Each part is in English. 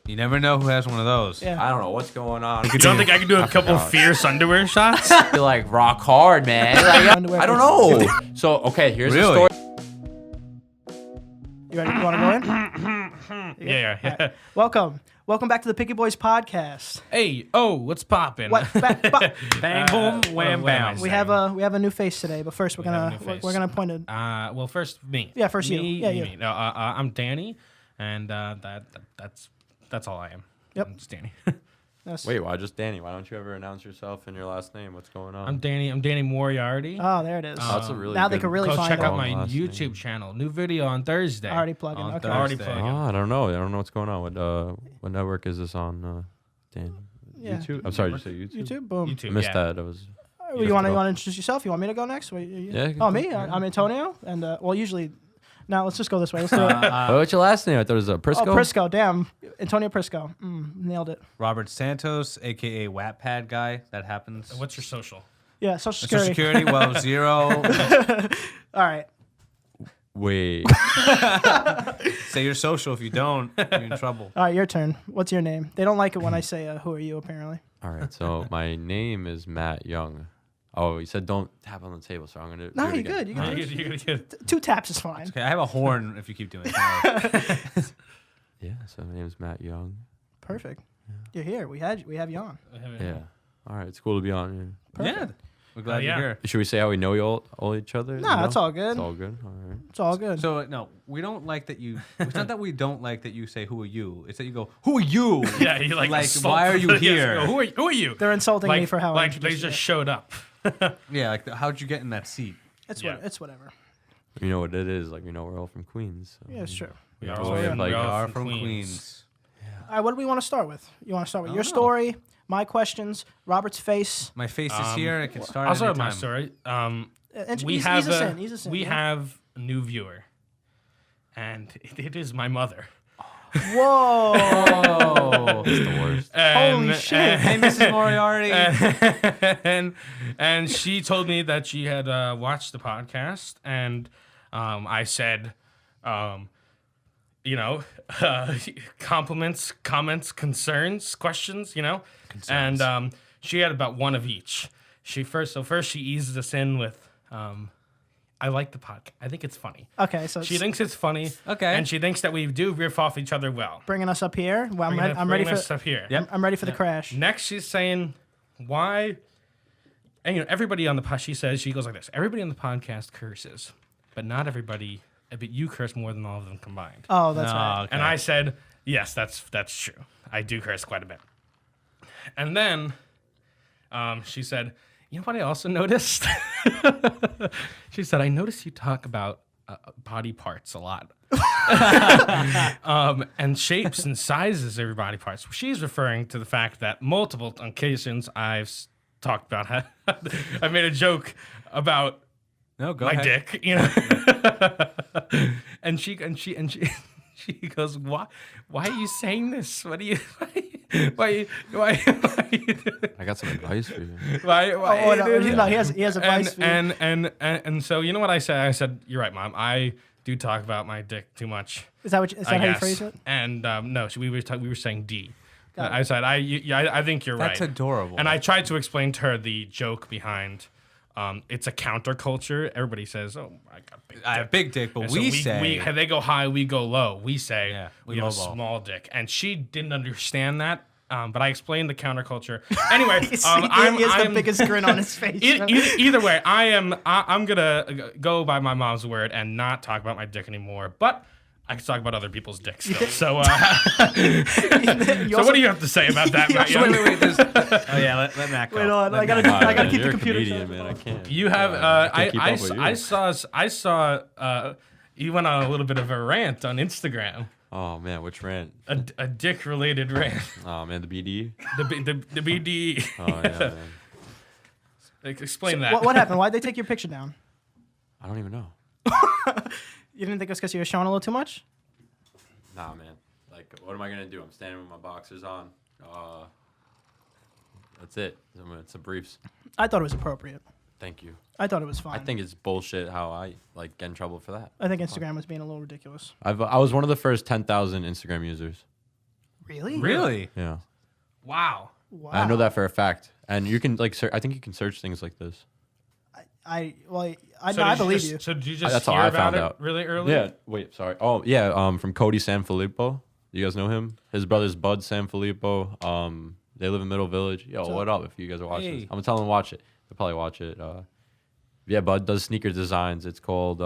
You never know who has one of those. Yeah. I don't know what's going on. You don't think I can do a couple fierce underwear shots? You're like rock hard, man. Like, I don't know. So okay, here's the story. You ready? You want to go in? Yeah. Welcome back to the Picky Boys podcast. Hey, what's poppin'? Bang, boom, wham, bam. We have a new face today, but first we're gonna point it. Well, first me. Yeah, first you. Yeah, you. Me. No, I'm Danny, and that's all I am. Yep. I'm just Danny. Wait, why just Danny? Why don't you ever announce yourself and your last name? What's going on? I'm Danny Moriarty. Oh, there it is. That's a really now good they can really Go find check out. out my YouTube channel. New video on Thursday. Already plugging. Okay. Already Thursday. plugging. I don't know. I don't know what's going on. What network is this on? Dan? Yeah. YouTube. I'm sorry, did you say YouTube? YouTube. Boom. YouTube. I missed yeah. that. I was. You want to introduce yourself? You want me to go next? Yeah. Oh, me? I'm Antonio, and usually. Now let's just go this way. Let's do it. What's your last name? I thought it was Prisco. Oh, Prisco. Damn, Antonio Prisco. Nailed it. Robert Santos, a.k.a. Wattpad guy. That happens. What's your social? Yeah, Social Social Security. Security, well, 0. All right. Wait. Say your social. If you don't, you're in trouble. All right, your turn. What's your name? They don't like it when I say, who are you, apparently. All right. So my name is Matt Young. Oh, you said don't tap on the table, so I'm gonna. No, do it you're good. again. You're good. You 2 taps is fine. Okay, I have a horn if you keep doing it. Yeah. So my name is Matt Young. Perfect. You're here. We have you on. Yeah. All right. It's cool to be on here. Perfect. Yeah. We're glad yeah. you're here. Should we say how we know you all each other? Nah, it's all good. It's all good. All right. It's all good. So, no, we don't like that you... It's not that we don't like that you say, who are you? It's that you go, who are you? Yeah, you like assault why are you them. Yes, here? go, who are you? They're insulting me for how I like they introduced just you. showed up. Yeah, like, how'd you get in that seat? It's Yeah. it's whatever. You know what it is? Like, we're all from Queens. So. Yeah, it's true. We are Yeah, all we have, from, like, we We are are from from Queens. Queens. All right, what do we want to start with? You want to start with your don't know. story, my questions, Robert's face? My face is here. It can start I'll start with my anytime. story. We have a we have a new viewer, and it is my mother. Whoa! Oh. It's the worst. Holy shit! Hey, Mrs. Moriarty. and she told me that she had watched the podcast, and I said, compliments, comments, concerns, questions, Concerns. and she had about one of each. First she eases us in with, I like the podcast. I think it's funny. Okay, so She thinks it's funny. Okay. And she thinks that we do riff off each other well. bringing us up here. Well, I'm ready Bringing for us up here. Yep. I'm ready for the crash. Next, she's saying, why? And everybody on the podcast, she goes like this: everybody on the podcast curses, but not everybody. But you curse more than all of them combined. Oh, that's right. Okay. And I said, yes, that's true. I do curse quite a bit. And then she said, you know what I also noticed? She said, I noticed you talk about body parts a lot. And shapes and sizes of your body parts. She's referring to the fact that multiple occasions I've talked about how I made a joke about No, go my ahead. dick, and she goes, why are you saying this? Why are you doing? I got some advice for you. Why Oh, are you doing no, it? he has advice for you. And so you know what I said? I said, you're right, Mom. I do talk about my dick too much. Is that how you guess. phrase it? And no, we were saying D. Got I said I think you're That's right. adorable. And I tried to explain to her the joke behind. It's a counterculture. Everybody says, "Oh, I have big dick." I have big dick, but And so we say... they go high, we go low. We say Yeah, we have a lowball. small dick, and she didn't understand that. But I explained the counterculture. Anyway, He has the biggest grin on his face. Either way, I'm gonna go by my mom's word and not talk about my dick anymore. But I can talk about other people's dicks still. So, so what do you have to say about that, Matt? So wait. Oh, yeah, let Matt go. Wait on, I Matt gotta go. keep the You're a computer comedian, shut. man. I can't. You have can't keep up with you. I saw you went on a little bit of a rant on Instagram. Oh man, which rant? A dick related rant. Oh man, the BD. The BD. Oh yeah, man. Explain that. What happened? Why'd they take your picture down? I don't even know. You didn't think it was because you were showing a little too much? Nah, man. Like, what am I gonna do? I'm standing with my boxers on. That's it. It's a briefs. I thought it was appropriate. Thank you. I thought it was fine. I think it's bullshit how I get in trouble for that. I think Instagram was being a little ridiculous. I was one of the first 10,000 Instagram users. Really? Really? Yeah. Wow. Wow. I know that for a fact. And you can like I think you can search things like this. I So I did believe just, you. So did you just That's how hear I about found it out. really early? Yeah. Wait. Sorry. Oh yeah. From Cody Sanfilippo. You guys know him? His brother's Bud Sanfilippo. They live in Middle Village. Yo, what up? If you guys are watching this, Hey. I'm gonna tell them to watch it. They'll probably watch it. Yeah, Bud does sneaker designs. It's called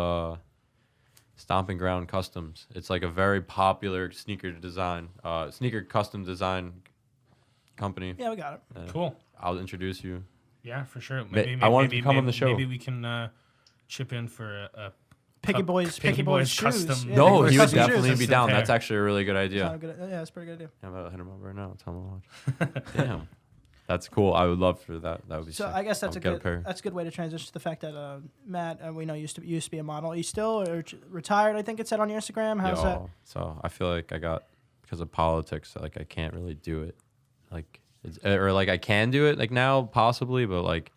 Stomping Ground Customs. It's like a very popular sneaker custom design company. Yeah, we got it. Cool. I'll introduce you. Yeah, for sure. I wanted to come on the show. Maybe we can chip in for a Picky Boys shoes. custom. Yeah, No, Picky Boys he would custom definitely shoes. be Custom down. pair. That's actually a really good idea. Sound good. Yeah, that's a pretty good idea. Yeah, I'm about to hit him up right now. Tell him to watch. Damn. That's cool. I would love for that. That would be So sick. I guess that's I'll a get good pair. that's a good way to transition to the fact that Matt, we know used to be a model. Are you still retired? I think it said on your Instagram. How's that? So I feel like because of politics, like I can't really do it. Like or like I can do it like now possibly, but like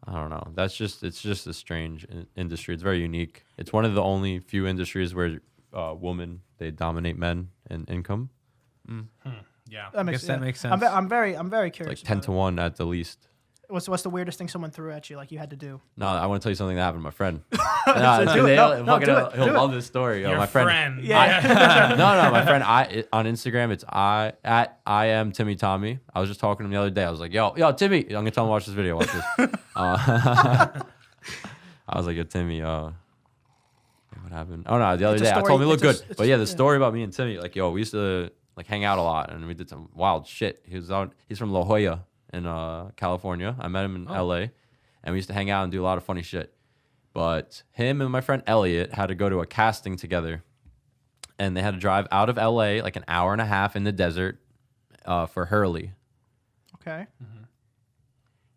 I don't know. It's just a strange industry. It's very unique. It's one of the only few industries where women they dominate men in income. Yeah. That makes, guess that makes sense. I'm very curious. Like 10 about to 1 at the least. it. What's the weirdest thing someone threw at you like you had to do? No, I want to tell you something that happened to my friend. do it. No, He'll do it. he'll Do it. love this story. Yo, Your my friend. Yeah. No, my friend. On Instagram, it's I am Timmy Tommy. I was just talking to him the other day. I was like, yo, Timmy. I'm gonna tell him to watch this video. Watch this. I was like, yo, Timmy. What happened? Oh no, the other It's a day I story- told him he looked good. it's a- But yeah, the yeah. story about me and Timmy, like, yo, we used to like hang out a lot, and we did some wild shit. He's from La Jolla in California. I met him in L.A. and we used to hang out and do a lot of funny shit. But him and my friend Elliot had to go to a casting together, and they had to drive out of L.A. like an hour and a half in the desert for Hurley. Okay.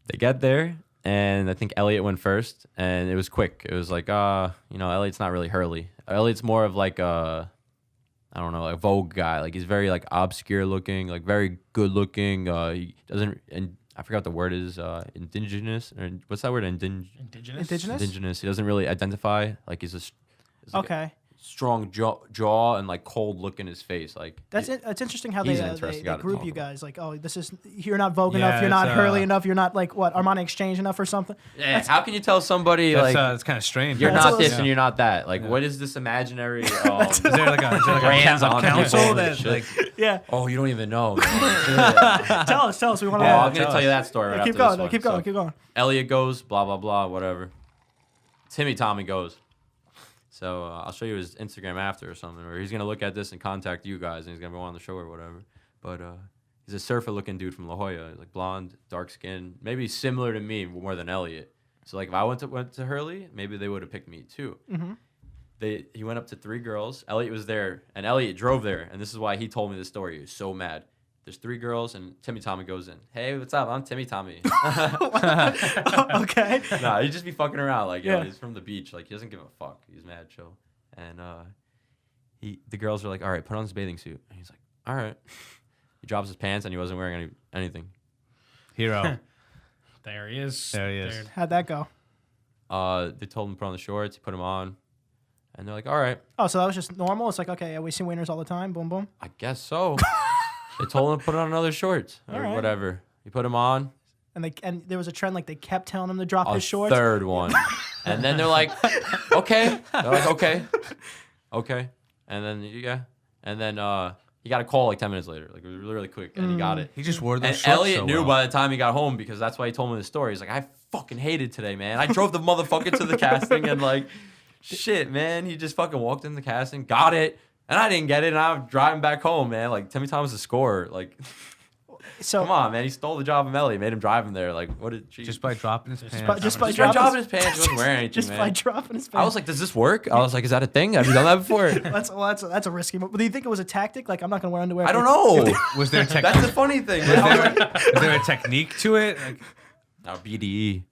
They get there, and I think Elliot went first, and it was quick. It was like, Elliot's not really Hurley. Elliot's more of like I don't know, like a Vogue guy. Like he's very like obscure looking, like very good looking. He doesn't, and I forgot what the word is, indigenous, or what's that word? Indigenous. Indigenous. He doesn't really identify. Like he's like a Okay. strong jaw and like cold look in his face. Like That's interesting how he's they an interesting guy to group talk you about. guys. Like, oh, this is you're not Vogue Yeah, enough, you're not it's, Hurley enough, you're not like what Armani Exchange enough or something. Yeah, how can you tell somebody That's like it's kind of strange. you're That's not a this little- and you're not that? Like what is this imaginary? Is there like a Brands on council people and that shit. like Yeah. Oh, you don't even know. Man. Tell us. We want to Oh, know. I'm gonna tell you that story. Right Keep after going. this No, one. keep going. So, Keep going. Elliot goes, blah blah blah, whatever. Timmy Tommy goes. So I'll show you his Instagram after or something, or he's gonna look at this and contact you guys, and he's gonna go on the show or whatever. But he's a surfer-looking dude from La Jolla, he's like blonde, dark skin, maybe similar to me more than Elliot. So like if I went to Hurley, maybe they would have picked me too. Mm-hmm. He went up to 3 girls. Elliot was there, and Elliot drove there, and this is why he told me this story. He was so mad. There's 3 girls, and Timmy Tommy goes in. Hey, what's up? I'm Timmy Tommy. Okay. Nah, he'd just be fucking around. Like, yo, Yeah. he's from the beach. Like, he doesn't give a fuck. He's mad chill. And the girls are like, all right, put on this bathing suit. And he's like, all right. He drops his pants, and he wasn't wearing anything. hero. There he is. There he is. How'd that go? They told him to put on the shorts. He put them on. And they're like, all right, Oh, so that was just normal. It's like, okay, we see winners all the time. Boom, boom. I guess so. They told him to put on another shorts or All right. whatever. He put them on. And there was a trend like they kept telling him to drop A his shorts. third one. And then they're like, okay. They're like, okay. Okay. And then, And then he got a call like 10 minutes later. Like, it was really quick. And he got it. He just wore those And shorts Elliot so knew well. by the time he got home because that's why he told me the story. He's like, I fucking hated today, man. I drove the motherfucker to the casting and like, shit, man. He just fucking walked in the casting, got it, and I didn't get it. And I'm driving back home, man. Like, Timmy Thomas is a scorer. Like, So come on, man. He stole the job of Elliot, made him drive him there. Like, what did she? Just by dropping his pants. by- just by Just dropping dropping his pants. He wasn't wearing anything, just man. by dropping his pants. I was like, does this work? I was like, is that a thing? Have you done that before? that's a risky move. But do you think it was a tactic? Like, I'm not gonna wear underwear. I don't know. Was there That's the funny thing. man. was there a technique to it? Like, Now BDE,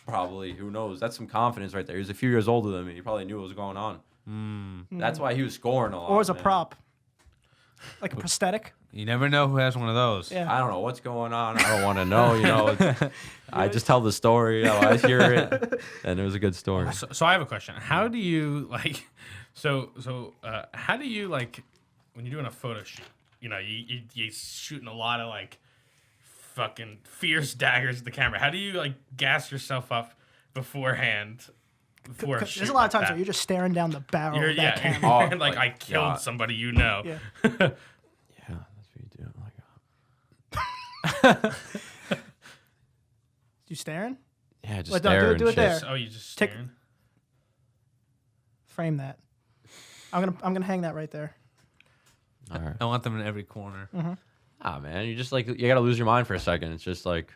probably. Who knows? That's some confidence right there. He was a few years older than me. He probably knew what was going on. That's why he was scoring a lot. Or as a man. prop, like a prosthetic. you never know who has one of those. Yeah. I don't know what's going on. I don't want to know. You know, I just tell the story. You know, I hear it, and it was a good story. So I have a question. How do you like? How do you like when you're doing a photo shoot? you're shooting a lot of like fucking fierce daggers at the camera. How do you like gas yourself up beforehand? There's a lot of times where you're just staring down the barrel of that camera. Oh, and like I like, killed God. somebody, you know. Yeah. Yeah, that's what you do. Like, You staring? yeah, just Well, no, stare do and it there. shit. Oh, you just Tick. staring? Frame that. I'm gonna hang that right there. All right. I want them in every corner. Ah, man, you just like you gotta lose your mind for a second. It's just like,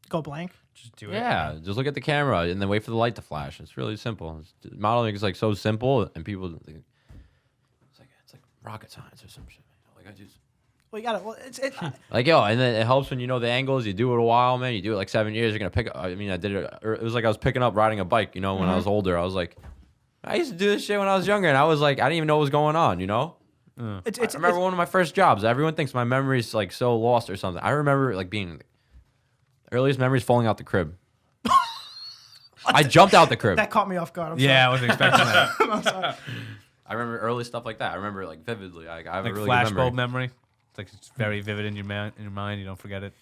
Go blank. Just do it. yeah, just look at the camera and then wait for the light to flash. It's really simple. Modeling is like so simple, and people think it's like rocket science or some shit. Like I just. Well, you gotta. Well, it's Like, yo, and then it helps when you know the angles. You do it a while, man. You do it like 7 years. You're going to pick up. I mean, I did it. It was like I was picking up riding a bike, when I was older. I was like, I used to do this shit when I was younger. And I was like, I didn't even know what was going on, it's I remember one of my first jobs. Everyone thinks my memory's like so lost or something. I remember like being earliest memories falling out the crib. I jumped out the crib. that caught me off guard. I'm Yeah, I wasn't expecting that. sorry. I'm sorry. I remember early stuff like that. I remember like vividly. I have Like a really good memory. flashbulb memory. It's like it's very vivid in your mind. You don't forget it.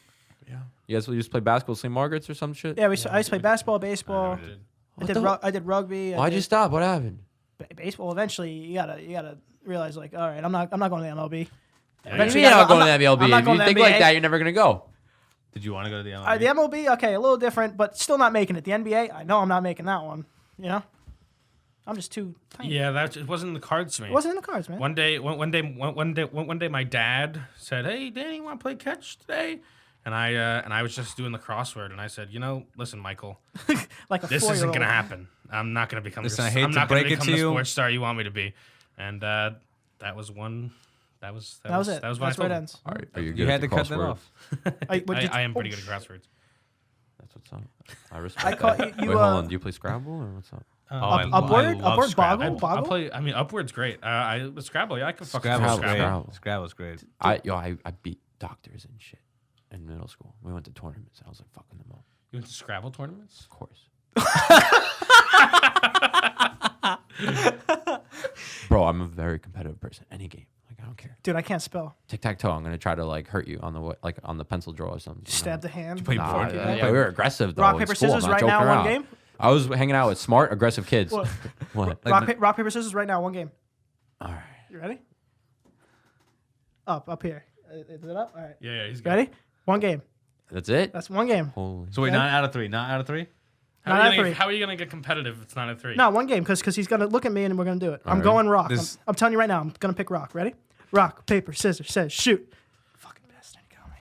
Yeah. You guys used to play basketball at St. Margaret's or some shit? Yeah, I used to play basketball, baseball. Never did. I did rugby. Why'd you stop? What happened? Baseball. Eventually, you gotta realize like, all right, I'm not going to the MLB. You're Eventually, not going to I'm the MLB. not If going you to think NBA. like that, you're never going to go. Did you want to go to the MLB? The MLB, okay, a little different, but still not making it. The NBA, I know I'm not making that one. I'm just too tiny. Yeah, it wasn't in the cards for me. It wasn't in the cards, man. One day, my dad said, "Hey, Danny, you want to play catch today?" And I was just doing the crossword, and I said, "Listen, Michael, Like a this 4-year-old. isn't gonna happen. I'm not gonna become. Listen, I this, hate I'm to not gonna break it become to the you. sports star you want me to be." And that was one. That was That was it. That was what That's I where told it him. ends. All right. Are you good You at had the to cut that crossword? off. I am pretty good at crosswords. That's what's up. I respect I caught that. you- Wait, hold on. Do you play Scrabble or what's up? Upward, love Scrabble. boggle, boggle. I'll play. I mean, Upward's great. with Scrabble, yeah, I can fucking Scrabble's Scrabble. great. Scrabble. Scrabble's great. I beat doctors and shit in middle school. We went to tournaments. And I was like fucking them up. You went to Scrabble tournaments? Of course. Bro, I'm a very competitive person. Any game, like I don't care. Dude, I can't spell. Tic tac toe. I'm gonna try to like hurt you on the pencil draw or something. Stab the hand. play Nah, board yeah, game? we were aggressive though. Rock, in paper, school. I'm scissors not right joking now, one around. game? I was hanging out with smart, aggressive kids. What? What? Rock, paper, scissors right now, one game. All right. You ready? Up here. Is it up? All right. Yeah, he's You good. ready? One game. That's it. That's one game. Holy. So wait, Okay. 9 out of 3. Not out of 3. How Not are, at you gonna, three. how are you gonna get competitive if it's not at 3? No, one game, because he's gonna look at me and we're gonna do it. I'm Alright. going rock. This- I'm telling you right now. I'm gonna pick rock. Ready? Rock, paper, scissors. Says shoot. Fucking bastard. He got me.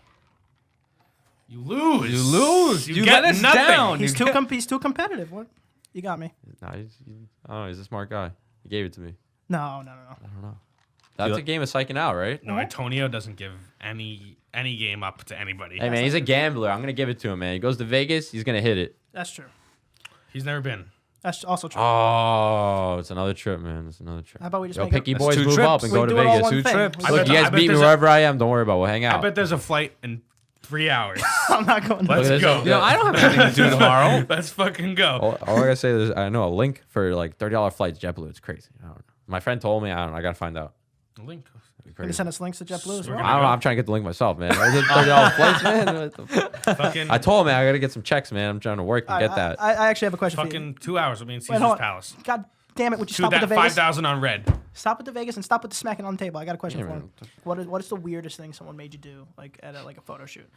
You lose. You lose. You You get let us nothing. down. He's You get- he's too competitive. What? You got me. Nah, I don't know. He's a smart guy. He gave it to me. No. I don't know. That's a game of psyching out, right? No, Antonio doesn't give any game up to anybody. Hey man, he's a gambler. I'm gonna give it to him, man. He goes to Vegas, he's gonna hit it. That's true. He's never been. That's also true. Oh, it's another trip, man. It's another trip. How about we just Yo, make picky it? boys two move trips. up and We go to do it all Vegas. one Two thing. trips. We- I Look, bet you the- guys I bet beat me there's a- wherever I am. Don't worry about it. We'll hang I out. bet there's a flight in 3 hours. I'm not going. Let's Look at go. this. You know, I don't have anything to do tomorrow. Let's fucking go. All I gotta say is I know a link for like $30 flights JetBlue. It's crazy. I don't know. My friend told me. I don't know. I gotta find out. Link. It'd be Can you crazy. send us links to JetBlue as We're well? I don't know. I'm trying to get the link myself, man. Is it $30 flights, man? What the fuck? Fucking, I told him, man, I gotta get some checks, man. I'm trying to work and get that. I actually have a question for you. fucking 2 hours. We'll be in Wait, Caesar's hold on. Palace. God damn it! Would you To stop with the that Vegas? 5,000 on red. Stop with the Vegas and stop with the smacking on the table. I got a question Yeah, for man. him. What is the weirdest thing someone made you do, like at a photo shoot?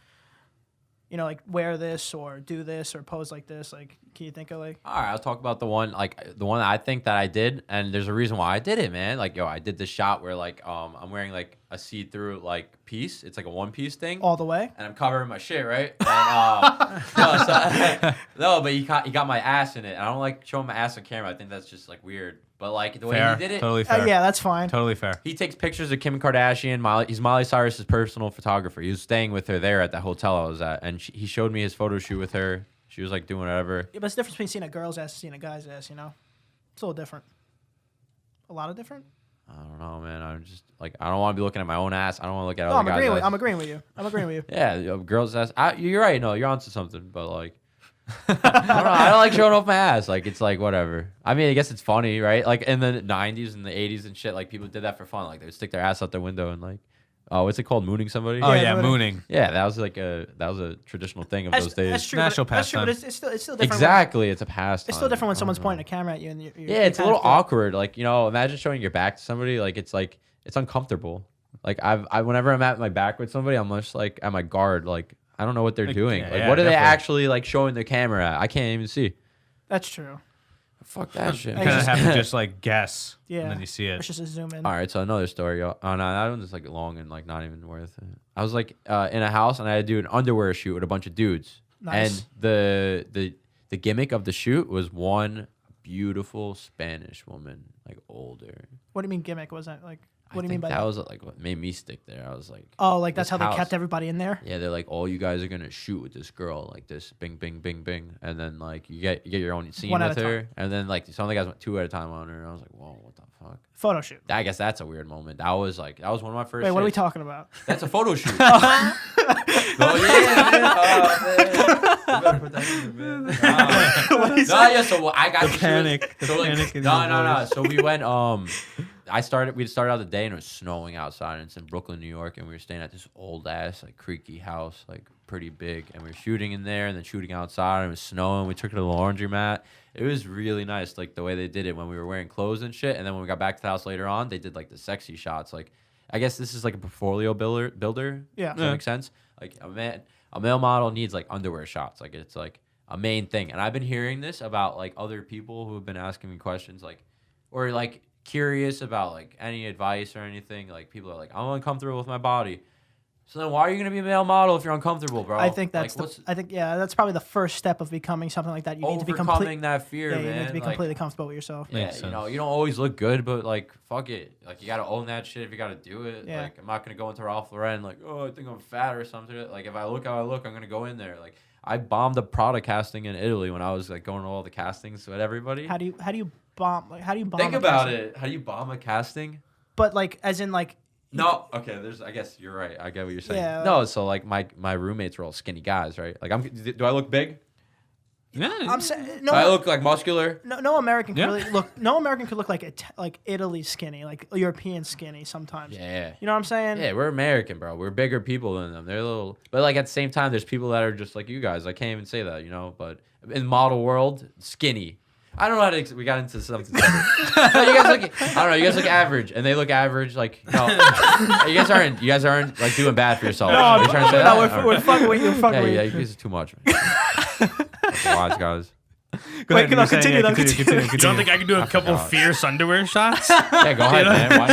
You know, like wear this or do this or pose like this. Like, can you think of like? All right, I'll talk about the one that I think that I did, and there's a reason why I did it, man. Like, yo, I did this shot where like I'm wearing like a see-through like piece. It's like a one-piece thing, All the way. and I'm covering my shit, right? And, no, but he got my ass in it. I don't like showing my ass on camera. I think that's just like weird. But like the way Fair. he did it, Totally fair. Yeah, that's fine. Totally fair. he takes pictures of Kim Kardashian. He's Miley Cyrus's personal photographer. He was staying with her there at that hotel I was at, and he showed me his photo shoot with her. She was like doing whatever. Yeah, but it's the difference between seeing a girl's ass and seeing a guy's ass. You know, it's a little different. A lot of different. I don't know, man. I'm just like I don't want to be looking at my own ass. I don't want to look at No, other guys' ass. I'm agreeing with you. I'm agreeing with you. Yeah, yo, girls' ass. You're right. No, you're onto something. But like, I don't know. I don't like showing off my ass. Like it's like whatever. I mean, I guess it's funny, right? Like in the '90s and the '80s and shit, like people did that for fun. Like they would stick their ass out their window and like what's it called? Mooning somebody? Oh Yeah, yeah, mooning. mooning. Yeah, that was a traditional thing of those days. That's true. National That's true, but pastime. it's still different. Exactly, it's a pastime. It's still different when someone's pointing a camera at you and you're Yeah, it's a little awkward. Like, imagine showing your back to somebody. Like, it's uncomfortable. Like, whenever I'm at my back with somebody, I'm just like at my guard. Like, I don't know what they're doing. Like, yeah, what are they definitely. actually like showing their camera at? I can't even see. That's true. Fuck that shit. You kind of have to just like guess, Yeah. and then you see It's it. just a zoom in. All right, so another story. Oh no, that one's like long and like not even worth it. I was like in a house and I had to do an underwear shoot with a bunch of dudes. Nice. And the gimmick of the shoot was one beautiful Spanish woman, like older. What do you mean gimmick? Was that like? I What do you mean think by that? was like what made me stick there. I was like, Oh, like that's this how house. they kept everybody in there. yeah, they're like, oh, you guys are gonna shoot with this girl, like this, bing, bing, bing, bing, and then like you get your own scene One at with a her, time. and then like some of the guys went 2 at a time on her, and I was like, whoa, what the fuck? Photo shoot. I guess that's a weird moment. That was one of my first. Wait, what are we shits. talking about? That's a photo shoot. Oh yeah, man. Oh, man. You better put that in there, man. No, yeah. So I got the panic. So like, Panic in no, your no, no. voice. So we went. We started out the day and it was snowing outside. And it's in Brooklyn, New York, and we were staying at this old ass like creaky house, like pretty big. And we were shooting in there and then shooting outside. And it was snowing. We took it to the laundromat. It was really nice, like the way they did it when we were wearing clothes and shit. And then when we got back to the house later on, they did like the sexy shots. Like, I guess this is like a portfolio builder. Yeah. Does that make sense? Like a male model needs like underwear shots. Like it's like a main thing. And I've been hearing this about like other people who have been asking me questions like, or like curious about like any advice or anything. Like people are like, I'm uncomfortable with my body. So then why are you going to be a male model if you're uncomfortable, bro? I think that's like, that's probably the first step of becoming something like that. You need to be overcoming that fear, Yeah, man. you need to be Like, completely comfortable with yourself. yeah, Makes you know, sense. you don't always look good, but like, fuck it. Like, you gotta own that shit if you gotta do it. Yeah. Like, I'm not gonna go into Ralph Lauren like, oh, I think I'm fat or something. Like, if I look how I look, I'm gonna go in there. Like, I bombed the Prada casting in Italy when I was like going to all the castings with everybody. How do you bomb? Like, how do you bomb? Think a about casting? it. How do you bomb a casting? But like, as in like. No, okay. I guess you're right. I get what you're saying. Yeah. No, so like my roommates were all skinny guys, right? Like, do I look big? Yeah. I'm saying Do I look like muscular? no American could Yeah. really look. No American could look like Italy skinny, like European skinny sometimes. Yeah. You know what I'm saying? Yeah, we're American, bro. We're bigger people than them. They're little, but like at the same time, there's people that are just like you guys. I can't even say that, you know. But in model world, skinny. I don't know how to. We got into something. Separate. No, you guys look. I don't know. You guys look average, and they look average. Like no, you guys aren't. You guys aren't like doing bad for yourselves. No, You're trying to say no, that? we're fucking with you. We're fucking Yeah, with yeah, you. you guys are too much. Man. Watch, guys. Go Wait, ahead, you no, were saying, continue, though, continue. You don't think I could do a couple forgot. fierce underwear shots? Yeah, go ahead, man. Why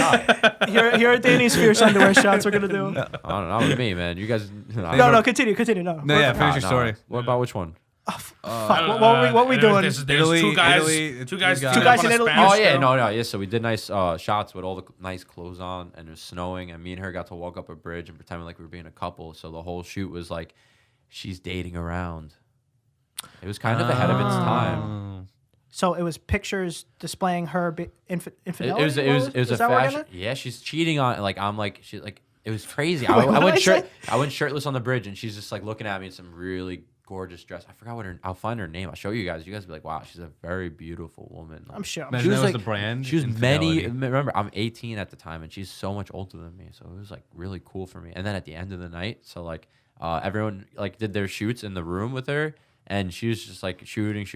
not? Here are Danny's fierce underwear shots. We're gonna do. I don't know. Not with me, man. You guys. No, continue. No. No, yeah, Nah, finish your nah. story. What about which one? Fuck. What are we doing? There's Italy, two guys. Italy, Two guys. two teamed guys up on in a Italy. Spanish Oh yeah, girl. no. Yeah, so we did nice shots with all the nice clothes on, and it was snowing, and me and her got to walk up a bridge and pretend like we were being a couple. So the whole shoot was like, she's dating around. It was kind of ahead of its time. So it was pictures displaying her infidelity. It was Is a that what we're fashion. getting? Yeah, she's cheating on. Like I'm like she like it was crazy. Wait, what did I say? I went shirtless on the bridge, and she's just like looking at me in some really gorgeous dress. I forgot what her. I'll find her name. I'll show you guys. You guys will be like, wow, she's a very beautiful woman. I'm sure. Imagine that was the brand. She was Infidelity. Remember, I'm 18 at the time, and she's so much older than me. So it was like really cool for me. And then at the end of the night, so like everyone like did their shoots in the room with her, and she was just like shooting,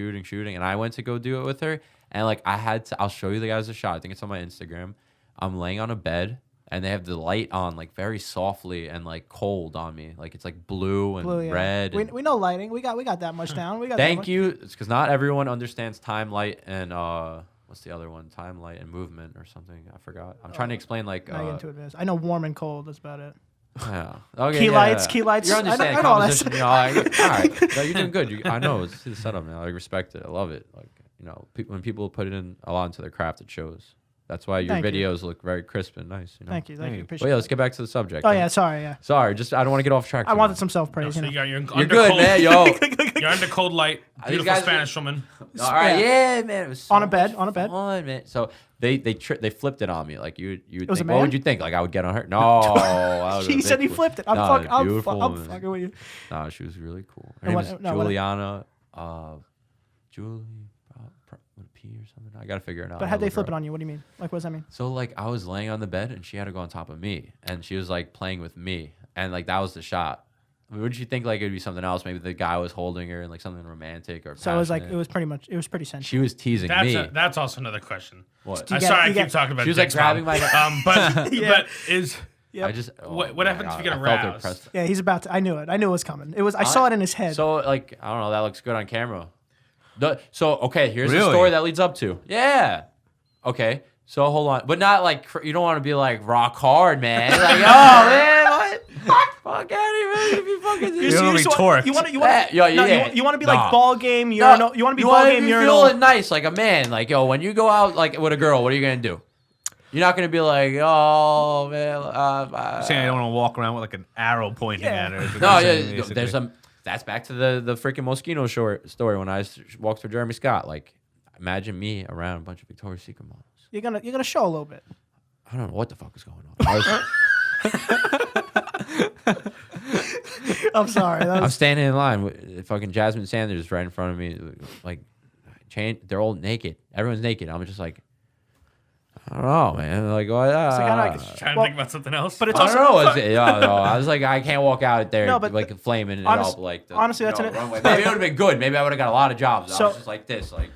and I went to go do it with her, and like I had to. I'll show you the guys a shot. I think it's on my Instagram. I'm laying on a bed, and they have the light on like very softly and like cold on me, like it's like blue and Yeah. red. and- We know lighting. We got that much down. We got. Thank you. It's because not everyone understands time, light, and what's the other one? Time, light, and movement or something. I forgot. I'm trying to explain like. Not get into advance. I know warm and cold. That's about it. Yeah. Okay, Key lights. You're I understanding know all that composition. You know, all right. No, you're doing good. I know. It's the setup now. I respect it. I love it. Like when people put it in a lot into their craft, it shows. That's why your Thank you. videos look very crisp and nice. You know? Thank you. Thank you. But Appreciate yeah, it. let's get back to the subject. Oh yeah, sorry. Yeah, Sorry, just I don't want to get off track. I too wanted much. some self praise. So You know. you're You're under good, cold, man. Yo. You're under cold light. These Beautiful guys are- Spanish woman. All right, yeah, man. It was so On a bed, much on a bed. fun, man. So they flipped it on me. Like you would was a think, what man? would you think? Like I would get on her? No, I was He a said he bitch. flipped it. No, I'm beautiful woman. fucking with you. No, she was really cool. Her And name what- is no, what- Juliana. Julie. pee or something. I gotta figure it out. But how'd they flip it on you? What do you mean? Like, what does that mean? So like I was laying on the bed and she had to go on top of me and she was like playing with me and like that was the shot. I mean, wouldn't you think like it'd be something else? Maybe the guy was holding her and like something romantic or. So it was like passionate. it was pretty sensual. She was teasing me. That's also another question. What? You I'm get- sorry, I you keep get- talking about. She was like dicks, grabbing Mom. my. But Yeah. but is Yep. I just. What happens if you get I felt aroused? impressed. Yeah, he's about to. I knew it. I knew it was coming. It was. I saw it in his head. So like I don't know. That looks good on camera. So okay, here's the Really? story that leads up to. Yeah. Okay. So hold on, but not like you don't want to be like rock hard, man. Like oh man, what? Fuck out of here, man. If you fucking You don't wanna be torqued. You want to. You Yeah, you want to be nah. like ball game urinal. You want to be ball wanna game be urinal. feeling nice like a man. Like yo, when you go out like with a girl, what are you gonna do? You're not gonna be like, oh man. Saying I don't want to walk around with like an arrow pointing Yeah. at her. is what No, you're saying, yeah, basically. there's some. That's back to the freaking Moschino story when I walked for Jeremy Scott. Like, imagine me around a bunch of Victoria's Secret models. You're gonna show a little bit. I don't know what the fuck is going on. I'm sorry. That I'm was, standing in line with fucking Jasmine Sanders right in front of me. Like, they're all naked. Everyone's naked. I'm just like, I don't know, man. Like, what? like, Trying to Well, think about something else. but it's I don't also. know. I was like, I can't walk out there No, but like flaming it honest- up like the honestly, that's an- runway. Maybe it would have been good. Maybe I would have got a lot of jobs. I So- was just like this, like,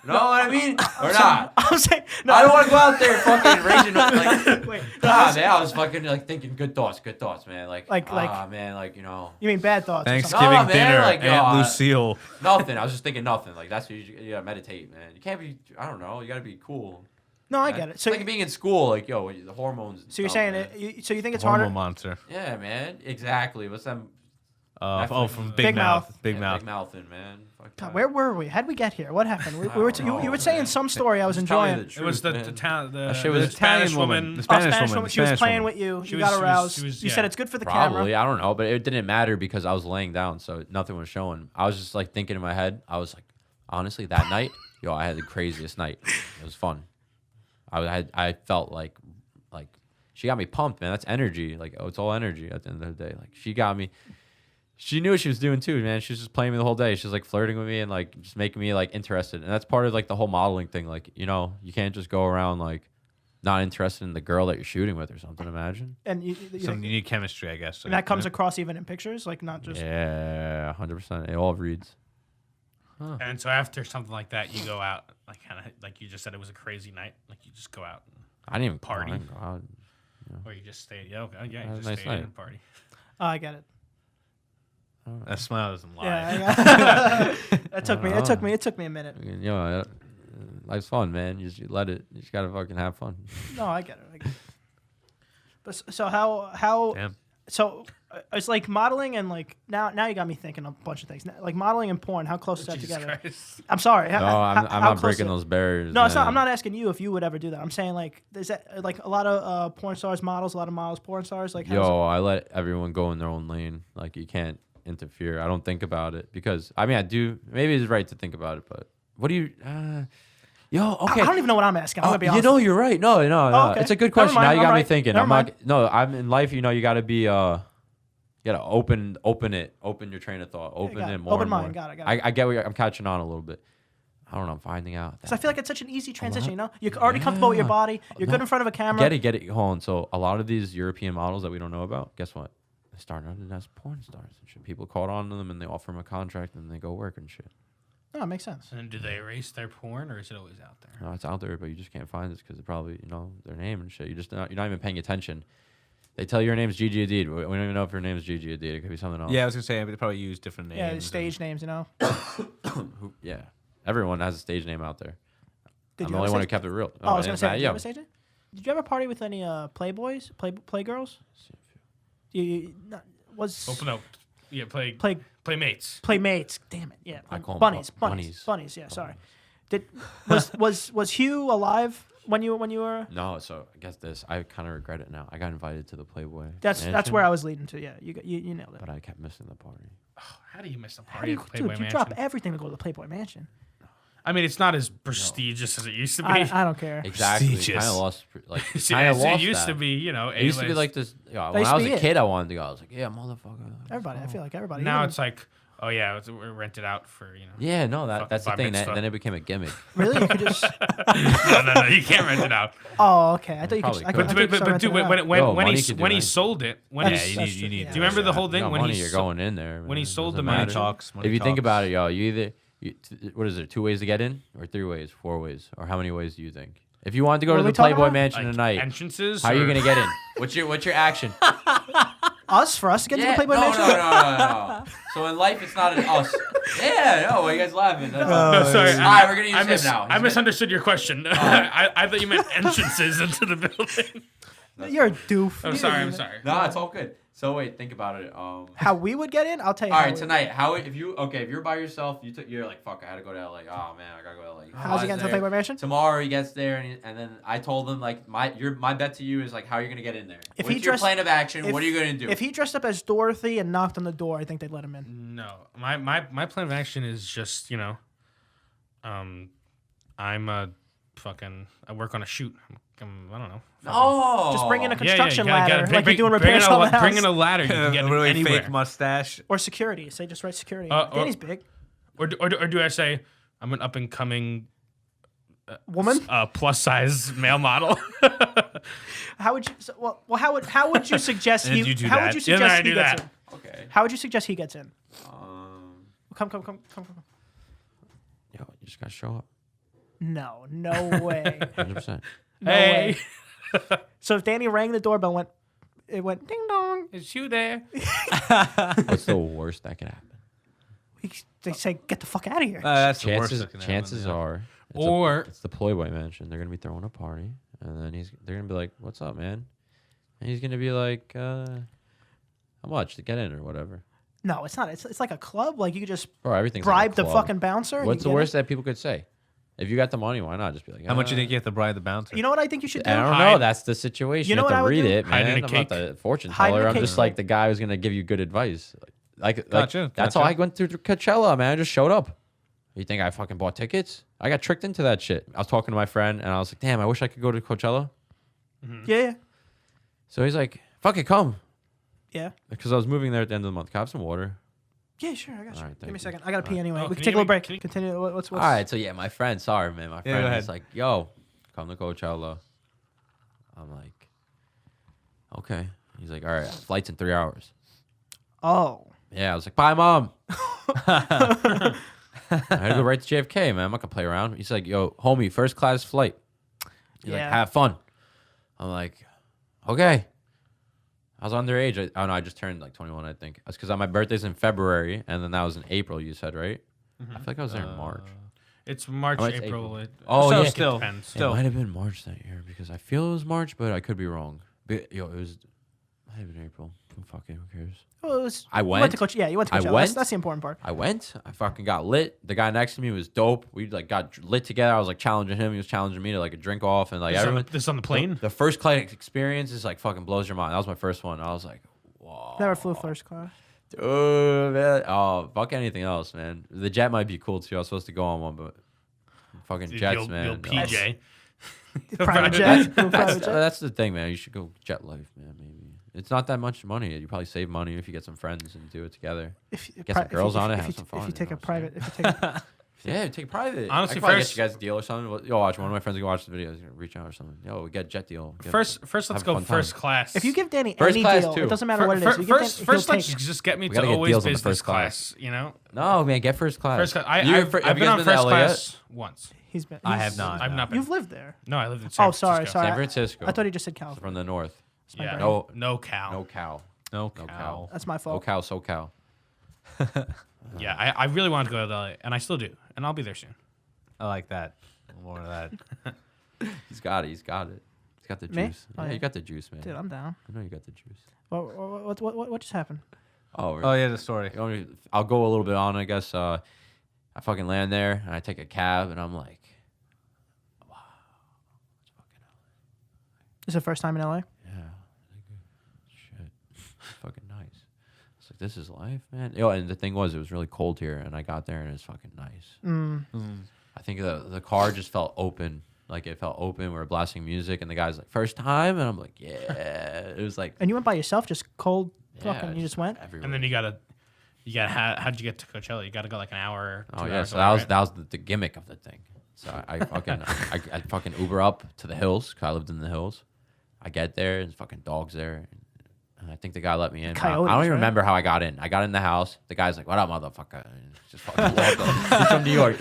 you know what I mean? Or not? I'm saying. No, I don't want to go out there fucking raging. Like, Wait. nah, man. I was fucking like thinking good thoughts, man. Like, Like- man, like you know, You mean bad thoughts? or something. Thanksgiving Oh, man, dinner, like, yo, Aunt Lucille. nothing. I was just thinking nothing. Like that's what you gotta meditate, man. You can't be. I don't know. You gotta be cool. No, I man. get it. It's So, like being in school. Like yo, the hormones. and so you're stuff, saying man. it? So you think it's Hormone harder? monster. Yeah, man. Exactly. What's that? From Big Big Mouth. Mouth. Big Yeah, Mouth. Big mouthing, man. Fuck God, that. where were we? How'd we get here? What happened? We I were don't know, you were saying man. some story I was Just tell me enjoying. the it was truth, the man. town. That shit The was Spanish Italian woman. woman. The Spanish Spanish woman. She was Spanish playing woman. with you. She You was- got she was- aroused. she was- You yeah. said it's good for the camera. Probably, I don't know, but it didn't matter because I was laying down, so nothing was showing. I was just like thinking in my head. I was like, honestly, that night, yo, I had the craziest night. It was fun. I felt like she got me pumped, man. That's energy. Like, oh, it's all energy at the end of the day. Like, she got me. She knew what she was doing too, man. She was just playing me the whole day. She was like flirting with me and like just making me like interested. And that's part of like the whole modeling thing. Like, you know, you can't just go around like not interested in the girl that you're shooting with or something. Imagine. And Some you need chemistry, I guess. and that comes across even in pictures, like not just. Yeah, 100%. It all reads. And so after something like that, you go out, like kind of like you just said, it was a crazy night. Like you just go out, I didn't even Party. I didn't go out. or you just stay. Yeah, okay, yeah, Had you a just nice stay night. and party. Oh, I get it. That smile doesn't lie. Yeah, it took me. It took me a minute. You know, life's fun, man. You just let it. You just gotta fucking have fun. No, I get it. But so how Damn. so it's like modeling and like now you got me thinking of a bunch of things. Like modeling and porn, how close is that Jesus together? Christ. I'm sorry. No, I'm not breaking those barriers. No, it's not. man. I'm not asking you if you would ever do that. I'm saying like, is that like a lot of porn stars models, a lot of models porn stars? Like, how does Yo, I let everyone go in their own lane. Like you can't interfere. I don't think about it because I mean I do. Maybe it's right to think about it, but what do you? Yo, okay. I don't even know what I'm asking. I'm gonna be you honest. know, you're right. No, okay. it's a good Never question. mind, Now you I'm got me right. thinking. Never I'm mind. not. No, I'm in life. You know, you got to be. You gotta open your train of thought. Open got it it. more. Open and mind. more. Got it. I get what I'm catching on a little bit. I don't know. I'm finding out. Because I feel like it's such an easy transition. You know, you're already comfortable with your body. You're good in front of a camera. Get it. Hold on. So a lot of these European models that we don't know about, guess what? They started out as porn stars and shit. People caught on to them and they offer them a contract and they go work and shit. No, it makes sense. And do they erase their porn, or is it always out there? No, it's out there, but you just can't find it because it probably, their name and shit. You're not even paying attention. They tell you your name's Gigi Hadid. We don't even know if your name's Gigi Hadid. It could be something else. Yeah, I was gonna say they probably use different names. Yeah, stage names. You know. Yeah. Everyone has a stage name out there. Did I'm you the only have a one who stage- kept it real. Oh, I was gonna say, did you yeah. have a stage name? Did you ever party with any Playboys, Playgirls? Was Open up. Yeah, Play playmates. Playmates? Damn it! Yeah, I call 'em bunnies. bunnies. Yeah, sorry. Was Hugh alive when you were? No, so I guess this. I kind of regret it now. I got invited to the Playboy. That's mansion, where I was leading to. Yeah, you nailed it. But I kept missing the party. How do you miss a How party do you, at Playboy dude, you Mansion? drop everything to go to the Playboy Mansion. I mean, it's not as prestigious as it used to be. I don't care. Exactly. Prestigious. Kind of lost. Like See, kind of it lost used that. to be, you know, It used to be A-list. like this. When used I to was be a it. kid, I wanted to go. I was like, yeah, motherfucker. Everybody, I feel like everybody. Now even- it's like, Oh yeah, it was rented out for Yeah, no, Fucking that's the bar thing. mitzvah. Then it became a gimmick. Really? You could just. no, you can't rent it out. Oh, okay. I thought you Probably could. I could. thought you could But start dude, renting it out. when Yo, when money he could do when he anything. sold it, when That's- he, that's you true, need. yeah. do you remember the whole You thing got when money, he you're so- going in there. when he man. sold the Doesn't Money matter. mansion? talks. Money If you think talks. about it, yo, what is it? 2 ways to get in, or 3 ways, 4 ways, or how many ways do you think? If you wanted to go What to are the we talking Playboy about? Mansion Like tonight, entrances. how are you or- gonna get in? What's your action? For us to get into the Playboy no, Mansion? no. So in life, it's not an us. Yeah, no. Why you guys laughing? That's No, sorry. All right, we're gonna use I him now. I misunderstood your question. I thought you meant entrances into the building. You're a doof. I'm You sorry. didn't I'm even- sorry. No, it's all good. So wait, think about it. How we would get in? I'll tell you. All how right, we- tonight. If you're by yourself, you're like, fuck, I had to go to LA. Oh man, I gotta go to LA. How's he getting to the Playboy Mansion? Tomorrow he gets there, and then I told him like my bet to you is like how you're gonna get in there. If What's he your dressed- plan of action? if- What are you gonna do? If he dressed up as Dorothy and knocked on the door, I think they'd let him in. No, my plan of action is just I'm a fucking. I work on a shoot. I don't know. oh, Just bring in a Yeah, construction you gotta ladder, bring- like you're doing bring repairs in on the house. Bring in a ladder. You can get a in really anywhere. fake mustache. Or security. Say just write security. or- Danny's big. Or do I say I'm an up and coming Woman? plus size male model? How would you? How would you suggest And he? you do how that. would you Yeah, then I suggest he do gets that. in? Okay. How would you suggest he gets in? Come. Yo, you just gotta show up. No way. 100%. No Hey, way. So if Danny rang the doorbell, it went ding dong. is you there? What's the worst that could happen? They say, "Get the fuck out of here." That's the worst. that can happen, Chances yeah. are, it's the Playboy Mansion. They're gonna be throwing a party, and then they're gonna be like, "What's up, man?" And he's gonna be like, "How much to get in or whatever?" No, it's not. It's like a club. Like you could just Bro, everything's bribe like a the club. fucking bouncer. and What's you the get worst in. that people could say? If you got the money, why not just be like, How much you think you have to bribe the bouncer? You know what I think you should do? I don't Hide- know. That's the situation. You know have what to I would read do? it, Hide in man. a I'm not cake. the fortune Hide in teller. a I'm cake. just like the guy who's gonna give you good advice. Like Gotcha, that's gotcha. how I went through Coachella, man. I just showed up. You think I fucking bought tickets? I got tricked into that shit. I was talking to my friend, and I was like, "Damn, I wish I could go to Coachella." Yeah. So he's like, "Fuck it, come," Yeah. because I was moving there at the end of the month. Can I have some water? Yeah, sure. I got you. All right, Give thank me a you. second. I gotta pee anyway. Oh, We can can take a you little break. give me- Continue. What's All right, so yeah, my friend, sorry, man. My Yeah, friend go was ahead. like, "Yo, come to Coachella." I'm like, "Okay." He's like, "All right, flight's in 3 hours." Oh. Yeah, I was like, "Bye, mom." I had to go right to JFK, man. I'm not gonna play around. He's like, "Yo, homie, first class flight." He's like, Yeah. "Have fun." I'm like, "Okay." I was underage. I just turned like 21, I think. That's because my birthday's in February, and then that was in April. You said, right? I feel like I was there in March. It's March, Oh, it's April. Oh, So yeah. still, depends. It still. might have been March that year because I feel it was March, but I could be wrong. But, it might have been April. Fuck it, who cares? Well, it was, I You went to went. Coachella. Yeah, you went to I Coachella. went. That's the important part. I went. I fucking got lit. The guy next to me was dope. We like got lit together. I was like challenging him. He was challenging me to like a drink off, and like everyone. This on the plane. The first flight experience is like fucking blows your mind. That was my first one. I was like, whoa. Never flew first class. Dude, man. Oh, fuck anything else, man. The jet might be cool too. I was supposed to go on one, but fucking jets, you'll, man. You'll PJ. Private jet. Private That's, jet. that's the thing, man. You should go jet life, man. Maybe it's not that much money. You probably save money if you get some friends and do it together. Get some girls on it, have some fun, If you you take know a what I'm private, if you take a, Yeah, take private. Honestly, I could probably first- get you guys a deal or something. Well, yo, watch one of my friends can watch the videos. Reach out or something. Yo, we get jet deal. First, let's have a go fun first time. class. if you give Danny First any class, deal, too. it doesn't matter what it is. You give First, Dan- first he'll let's take it. just get me We to gotta get always deals on the business first class. You know, No, man, get first class. first class. You I've have been you guys on been to first LA yet? class once. He's been. I he's- have not. I've no. not been. You've lived there. No, I lived in San Oh, sorry, Francisco. sorry. San Francisco. I thought he just said California. From the north. my Yeah, brain. No, no cow. no cow. No No cow. cow. That's my No fault. cow, so cow. Yeah, I really wanted to go to LA, and I still do, and I'll be there soon. I like that. More of that. He's got it. He's got it. He's got the Me? juice. Oh, Yeah, yeah. you got the juice, man. Dude, I'm down. I know you got the juice. What just happened? Oh, Oh yeah, the story. You want me- I'll go a little bit on, I guess. I fucking land there and I take a cab and I'm like, This is the first time in LA. yeah, shit, fucking nice. It's like this is life, man. Yo, and the thing was, it was really cold here, and I got there and it was fucking nice. I think the car just felt open, like it felt open. We were blasting music, and the guy's like, "First time," and I'm like, "Yeah." It was like, And you went by yourself, just cold yeah, fucking. You just went. everywhere. And then you gotta how'd you get to Coachella? You got to go like an hour. Oh 2 yeah, hours so away, that was the gimmick of the thing. So I fucking Uber up to the hills, 'cause I lived in the hills. I get there, and fucking dogs there. And I think the guy let me in. Coyotes, I don't even right? remember how I got in. I got in the house. The guy's like, "What up, motherfucker?" And just fucking walked up. He's from New York.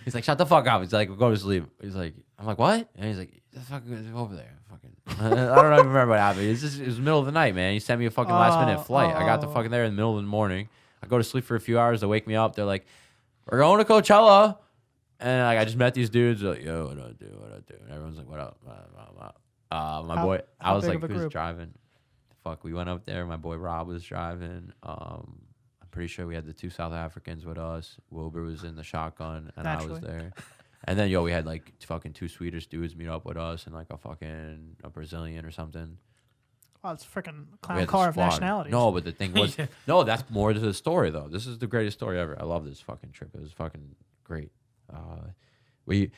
He's like, "Shut the fuck up." He's like, "Go to sleep." He's like, I'm like, "What?" And he's like, "The fuck is over there?" Fucking. I don't even remember what happened. It was the middle of the night, man. He sent me a fucking last minute flight. I got to fucking there in the middle of the morning. I go to sleep for a few hours. They wake me up. They're like, "We're going to Coachella." And like, I just met these dudes. They're like, "Yo, what I do? What I do?" And everyone's like, "What up?" My boy, I was big like, of a who's group? driving? Fuck, we went up there. My boy Rob was driving. I'm pretty sure we had the 2 South Africans with us. Wilbur was in the shotgun, and I was Naturally. there. And then we had like fucking 2 Swedish dudes meet up with us, and like a Brazilian or something. Wow, it's a freaking We clown had the car of squad. nationalities. No, but the thing was, Yeah. no, that's more to the story though. This is the greatest story ever. I love this fucking trip. It was fucking great. We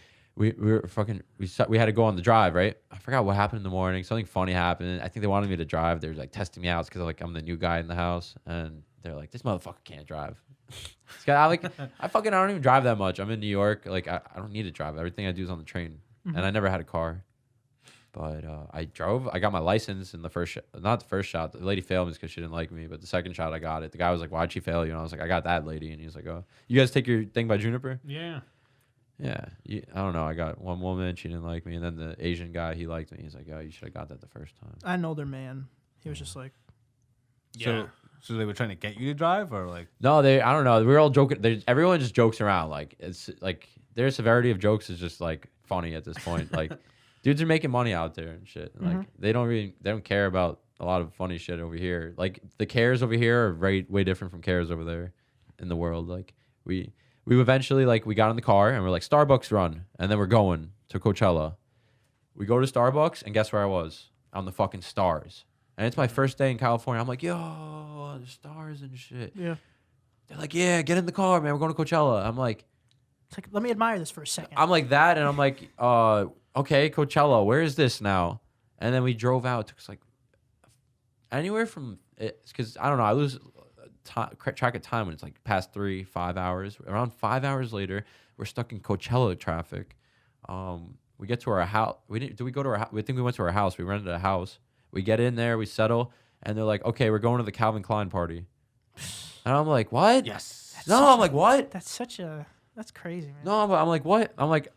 were fucking we had to go on the drive, right? I forgot what happened in the morning. Something funny happened. I think they wanted me to drive. They were like testing me out because like I'm the new guy in the house, and they're like, "This motherfucker can't drive." This guy, I don't even drive that much. I'm in New York. Like I don't need to drive. Everything I do is on the train, and I never had a car. But I drove. I got my license in the first not the first shot. The lady failed me because she didn't like me. But the second shot, I got it. The guy was like, "Why'd she fail you?" And I was like, "I got that lady." And he was like, "Oh, you guys take your thing by Juniper?" Yeah. Yeah, I don't know. I got one woman, she didn't like me, and then the Asian guy, he liked me. He's like, "Oh, you should have got that the first time." I know their man. He was just like, Yeah. So they were trying to get you to drive, or like, No, I don't know. We were all joking. Everyone just jokes around. Like it's like their severity of jokes is just like funny at this point. Like dudes are making money out there and shit. And, like they don't care about a lot of funny shit over here. Like the cares over here are way different from cares over there in the world. Like we eventually we got in the car and we're like, Starbucks run, and then we're going to Coachella. We go to Starbucks, and guess where I was? On the fucking stars. And it's my first day in California. I'm like, yo, the stars and shit. yeah. They're like, yeah, get in the car, man. We're going to Coachella. I'm like Let me admire this for a second. I'm like that, and I'm like, okay, Coachella, where is this now? And then we drove out. It took us like anywhere from because I don't know. I lose track of time when it's like past 3-5 hours. Around 5 hours later, we're stuck in Coachella traffic. We get to our house. Did we go to our house? We think we went to our house. We rented a house. We get in there. We settle, and they're like, okay, we're going to the Calvin Klein party. And I'm like, what? yes, No, I'm like, what? That's crazy, man. No, but I'm like, what? I'm like,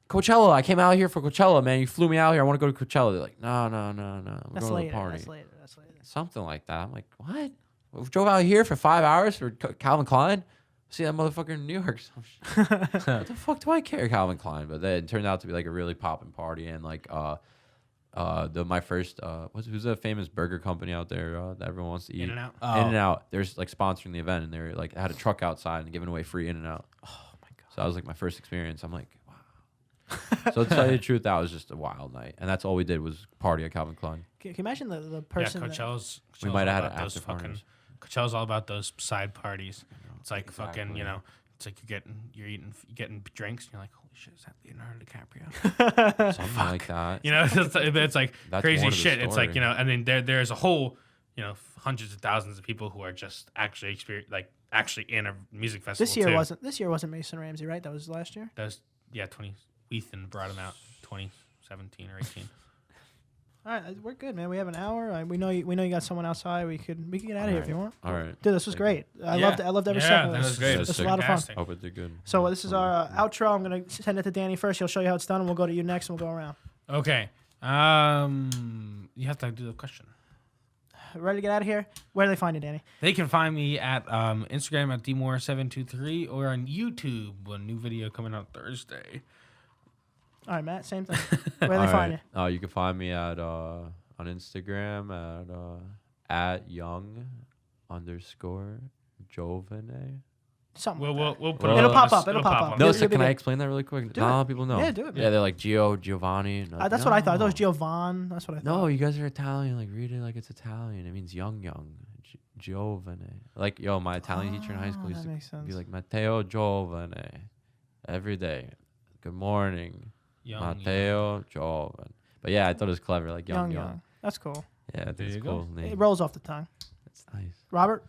Coachella. I came out here for Coachella, man. You flew me out here. I want to go to Coachella. They're like, no. We're That's going later. to the party. That's later. Something like that. I'm like, what? We drove out here for 5 hours for Calvin Klein? See that motherfucker in New York. What the fuck do I care, Calvin Klein? But then it turned out to be like a really popping party, and like my first who's a famous burger company out there that everyone wants to eat? In-N-Out. Oh. In-N-Out. They're like sponsoring the event, and they're like had a truck outside and giving away free In-N-Out. Oh my god. So that was like my first experience. I'm like, wow. So to tell you the truth, that was just a wild night, and that's all we did was party at Calvin Klein. Can you imagine the Yeah, person? Coachella's. We might have had all about an those after parties. Coachella's all about those side parties. It's like Exactly. fucking, it's like you're getting drinks, and you're like, holy shit, is that Leonardo DiCaprio? Something like that. It's like That's crazy more to the shit. It's like, story. and then there's a whole, hundreds of thousands of people who are just actually actually in a music festival. This year wasn't Mason Ramsey, right? That was last year. That was 20. Ethan brought him out 2017 or 18. All right, we're good, man. We have an hour. We know you got someone outside. We could get out of here if you want. All right. Dude, this was great. I Yeah. loved every Yeah, second of that this. was great. It was This was a lot of fun. Fantastic. Hope it did good. So this is our outro. I'm gonna send it to Danny first. He'll show you how it's done, and we'll go to you next, and we'll go around. Okay. You have to do the question. Ready to get out of here? Where do they find you, Danny? They can find me at Instagram at dmore723 or on YouTube. A new video coming out Thursday. All right, Matt. Same thing. Where do they find you? You can find me at on Instagram at young_Jovane. Something. We'll like that. put Well, it It'll on pop the- up. It'll pop up. No, You'll so be can I good. explain that really quick? Do Not a lot it. of people know. Yeah, do it, man. Yeah, they're like Giovanni. And That's what I thought. I thought it was Giovan. That's what I thought. No, you guys are Italian. Like read it like it's Italian. It means young. Giovane. Like my Italian teacher in high school used that to makes sense. be like Matteo Giovane every day. Good morning, Young, Matteo Giovane. But yeah, I thought it was clever, like young. That's cool. Yeah, There that's you a cool go. name. It rolls off the tongue. That's nice. Robert.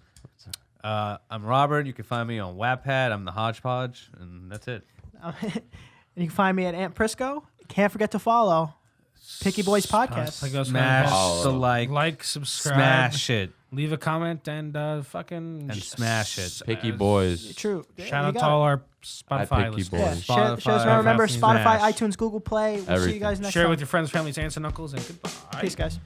I'm Robert. You can find me on Wattpad. I'm the Hodgepodge, and that's it. And you can find me at Aunt Prisco. Can't forget to follow Picky Boys Podcast. Smash the like, subscribe, smash it, leave a comment, and fucking and smash it. Picky Boys. True. Shout out to all our Spotify Picky listeners. Yeah, Boys. share us Spotify, around. Remember Smash. Spotify, iTunes, Google Play. We'll see you Everything. guys next Share it time. with your friends, families, aunts, and uncles, and goodbye. Peace, guys.